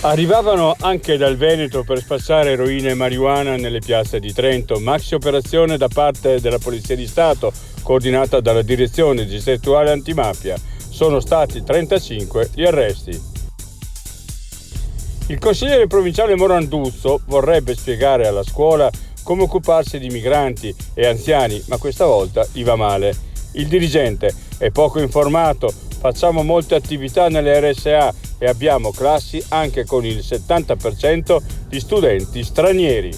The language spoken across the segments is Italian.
Arrivavano anche dal Veneto per spacciare eroina e marijuana nelle piazze di Trento. Maxi operazione da parte della Polizia di Stato, coordinata dalla Direzione Distrettuale Antimafia. Sono stati 35 gli arresti. Il consigliere provinciale Moranduzzo vorrebbe spiegare alla scuola come occuparsi di migranti e anziani, ma questa volta gli va male. Il dirigente è poco informato, facciamo molte attività nelle RSA e abbiamo classi anche con il 70% di studenti stranieri.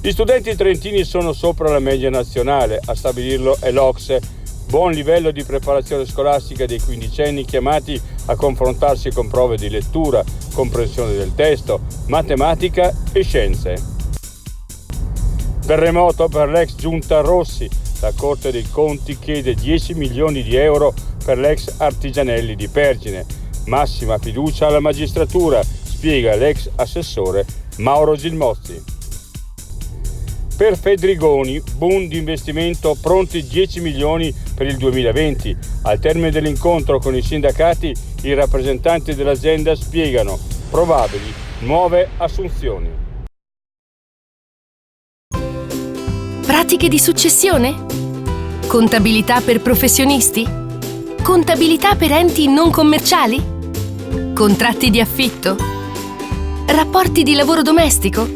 Gli studenti trentini sono sopra la media nazionale, a stabilirlo è l'OCSE. Buon livello di preparazione scolastica dei quindicenni chiamati a confrontarsi con prove di lettura, comprensione del testo, matematica e scienze. Terremoto per l'ex giunta Rossi. La Corte dei Conti chiede 10 milioni di euro per l'ex Artigianelli di Pergine. Massima fiducia alla magistratura, spiega l'ex assessore Mauro Gilmozzi. Per Fedrigoni, boom di investimento, pronti 10 milioni per il 2020. Al termine dell'incontro con i sindacati, i rappresentanti dell'azienda spiegano probabili nuove assunzioni. Pratiche di successione? Contabilità per professionisti? Contabilità per enti non commerciali? Contratti di affitto? Rapporti di lavoro domestico?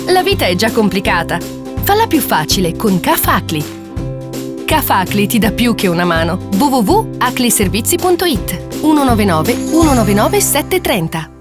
La vita è già complicata. Falla più facile con Cafacli. Cafacli ti dà più che una mano. www.acliservizi.it 199 199 730.